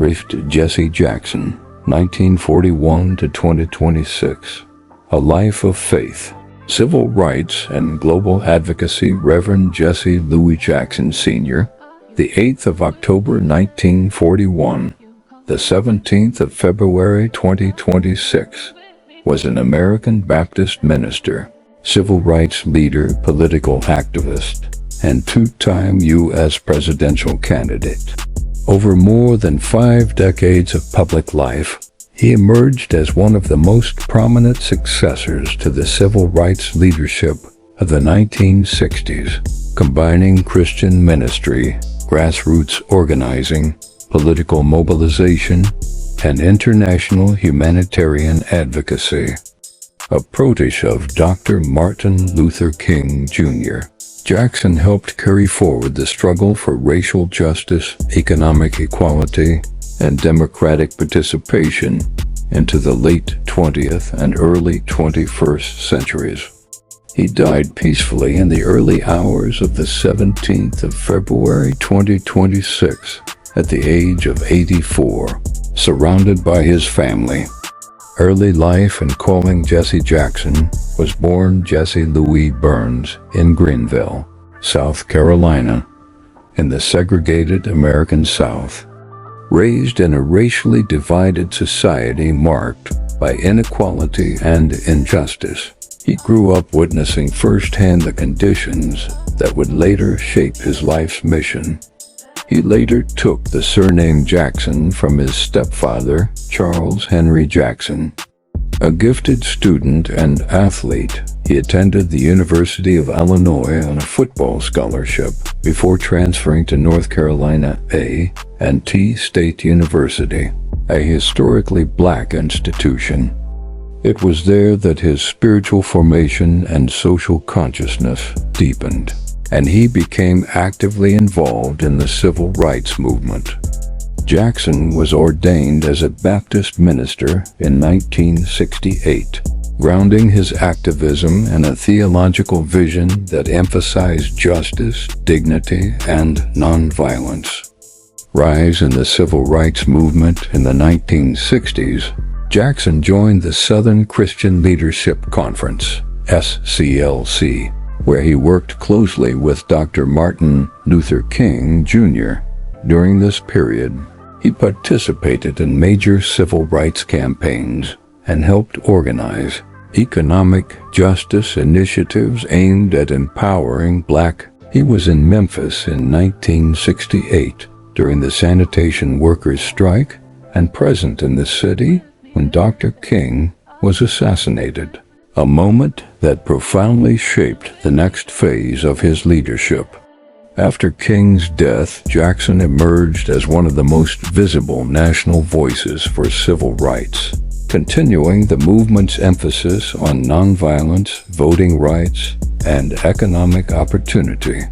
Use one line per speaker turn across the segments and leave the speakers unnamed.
Rift Jesse Jackson, 1941 to 2026. A Life of Faith. Civil Rights and Global Advocacy. Reverend Jesse Louis Jackson Sr., the 8th of October 1941, the 17th of February 2026, was an American Baptist minister, civil rights leader, political activist, and two-time U.S. presidential candidate. Over more than 5 decades of public life, he emerged as one of the most prominent successors to the civil rights leadership of the 1960s, combining Christian ministry, grassroots organizing, political mobilization, and international humanitarian advocacy. A protege of Dr. Martin Luther King, Jr., Jackson helped carry forward the struggle for racial justice, economic equality, and democratic participation into the late 20th and early 21st centuries. He died peacefully in the early hours of the 17th of February 2026 at the age of 84, surrounded by his family. Early life and calling. Jesse Jackson was born Jesse Louis Burns in Greenville, South Carolina, in the segregated American South. Raised in a racially divided society marked by inequality and injustice, he grew up witnessing firsthand the conditions that would later shape his life's mission. He later took the surname Jackson from his stepfather, Charles Henry Jackson. A gifted student and athlete, he attended the University of Illinois on a football scholarship before transferring to North Carolina A&T State University, a historically black institution. It was there that his spiritual formation and social consciousness deepened, and he became actively involved in the civil rights movement. Jackson was ordained as a Baptist minister in 1968, grounding his activism in a theological vision that emphasized justice, dignity, and nonviolence. Rise in the civil rights movement. In the 1960s, Jackson joined the Southern Christian Leadership Conference, SCLC, where he worked closely with Dr. Martin Luther King, Jr. During this period, he participated in major civil rights campaigns and helped organize economic justice initiatives aimed at empowering Black. He was in Memphis in 1968 during the sanitation workers' strike and present in the city when Dr. King was assassinated, a moment that profoundly shaped the next phase of his leadership. After King's death, Jackson emerged as one of the most visible national voices for civil rights, continuing the movement's emphasis on nonviolence, voting rights, and economic opportunity.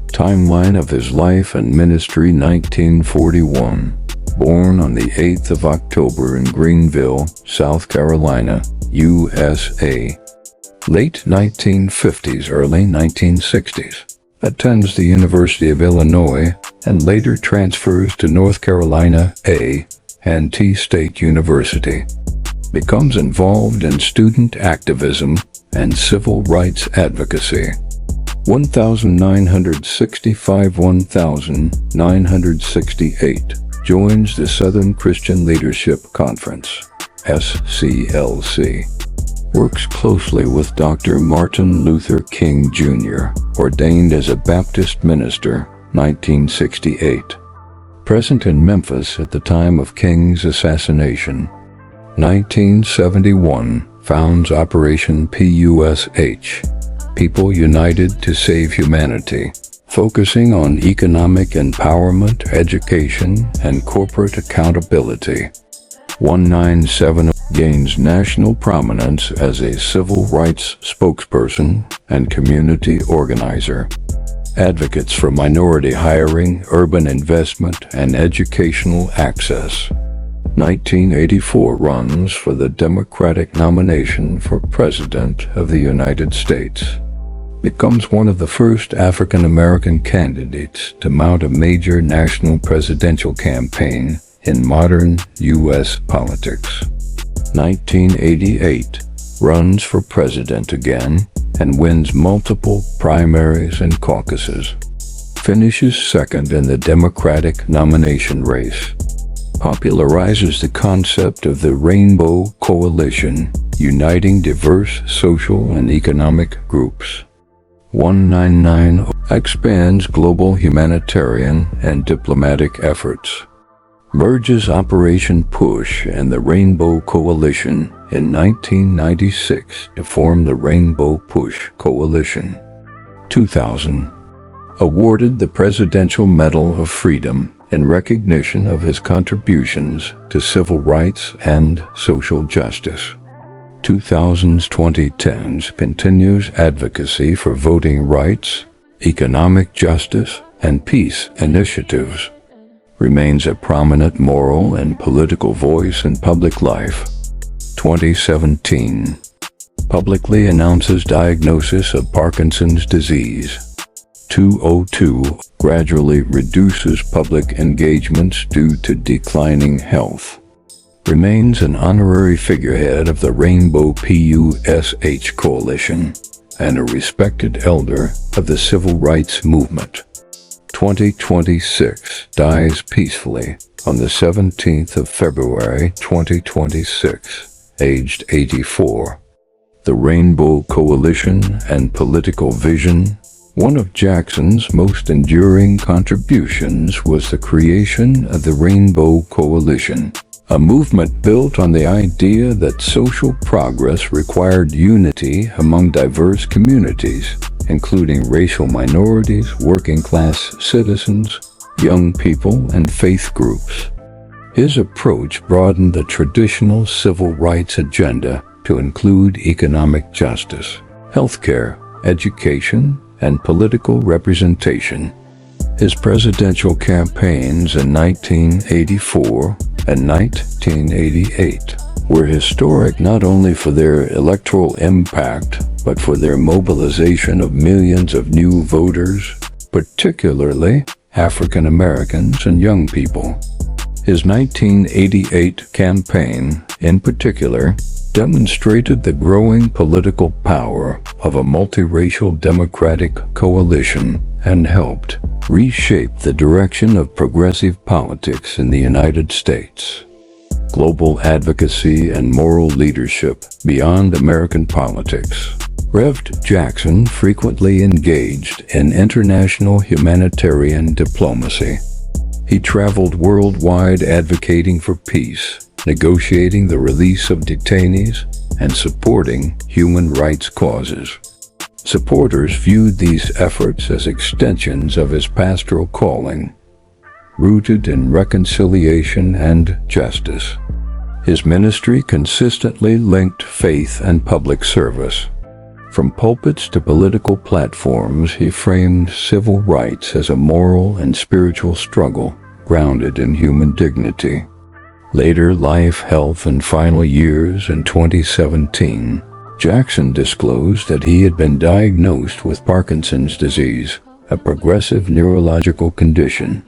Timeline of his life and ministry. 1941. Born on the 8th of October in Greenville, South Carolina, USA. Late 1950s, early 1960s. Attends the University of Illinois and later transfers to North Carolina A&T State University. Becomes involved in student activism and civil rights advocacy. 1965 1968. Joins the Southern Christian Leadership Conference, SCLC. Works closely with Dr. Martin Luther King, Jr., ordained as a Baptist minister, 1968. Present in Memphis at the time of King's assassination. 1971. Founds Operation PUSH, People United to Save Humanity, focusing on economic empowerment, education, and corporate accountability. 197. Gains national prominence as a civil rights spokesperson and community organizer. Advocates for minority hiring, urban investment, and educational access. 1984. Runs for the Democratic nomination for President of the United States. Becomes one of the first African American candidates to mount a major national presidential campaign in modern U.S. politics. 1988, runs for president again and wins multiple primaries and caucuses. Finishes second in the Democratic nomination race. Popularizes the concept of the Rainbow Coalition, uniting diverse social and economic groups. 199 expands global humanitarian and diplomatic efforts. Merges Operation Push and the Rainbow Coalition in 1996 to form the Rainbow Push Coalition. 2000. Awarded the Presidential Medal of Freedom in recognition of his contributions to civil rights and social justice. 2000's 2010s continues advocacy for voting rights, economic justice, and peace initiatives. Remains a prominent moral and political voice in public life. 2017. Publicly announces diagnosis of Parkinson's disease. 202. Gradually reduces public engagements due to declining health. Remains an honorary figurehead of the Rainbow PUSH Coalition and a respected elder of the civil rights movement. 2026, dies peacefully on the 17th of February 2026, aged 84. The Rainbow Coalition and political vision. One of Jackson's most enduring contributions was the creation of the Rainbow Coalition, a movement built on the idea that social progress required unity among diverse communities, including racial minorities, working-class citizens, young people, and faith groups. His approach broadened the traditional civil rights agenda to include economic justice, healthcare, education, and political representation. His presidential campaigns in 1984 and 1988 were historic not only for their electoral impact, but for their mobilization of millions of new voters, particularly African Americans and young people. His 1988 campaign, in particular, demonstrated the growing political power of a multiracial democratic coalition and helped reshape the direction of progressive politics in the United States. Global advocacy and moral leadership beyond American politics. Rev. Jackson frequently engaged in international humanitarian diplomacy. He traveled worldwide advocating for peace, negotiating the release of detainees, and supporting human rights causes. Supporters viewed these efforts as extensions of his pastoral calling, rooted in reconciliation and justice. His ministry consistently linked faith and public service. From pulpits to political platforms, he framed civil rights as a moral and spiritual struggle grounded in human dignity. Later life, health, and final years. In 2017, Jackson disclosed that he had been diagnosed with Parkinson's disease, a progressive neurological condition.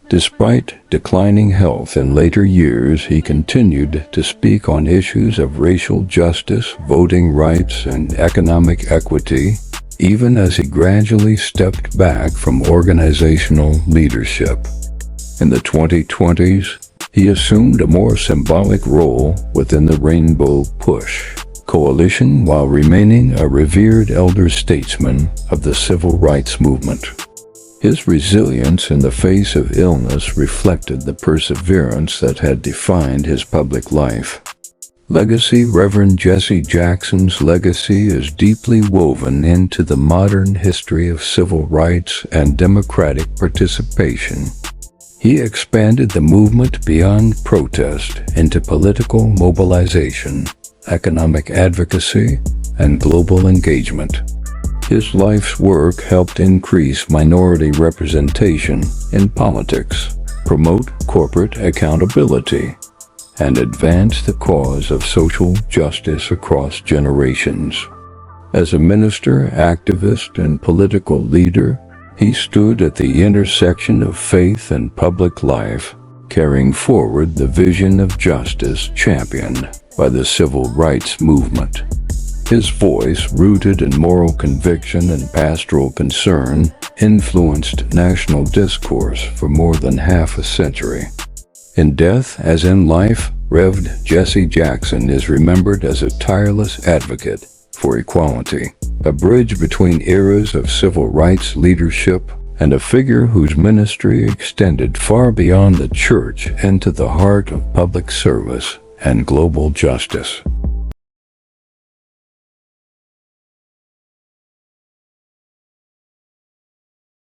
Despite declining health in later years, he continued to speak on issues of racial justice, voting rights, and economic equity, even as he gradually stepped back from organizational leadership. In the 2020s, he assumed a more symbolic role within the Rainbow Push Coalition while remaining a revered elder statesman of the civil rights movement. His resilience in the face of illness reflected the perseverance that had defined his public life. Legacy. Reverend Jesse Jackson's legacy is deeply woven into the modern history of civil rights and democratic participation. He expanded the movement beyond protest into political mobilization, economic advocacy, and global engagement. His life's work helped increase minority representation in politics, promote corporate accountability, and advance the cause of social justice across generations. As a minister, activist, and political leader, he stood at the intersection of faith and public life, carrying forward the vision of justice championed by the civil rights movement. His voice, rooted in moral conviction and pastoral concern, influenced national discourse for more than half a century. In death as in life, Rev. Jesse Jackson is remembered as a tireless advocate for equality, a bridge between eras of civil rights leadership, and a figure whose ministry extended far beyond the church into the heart of public service and global justice.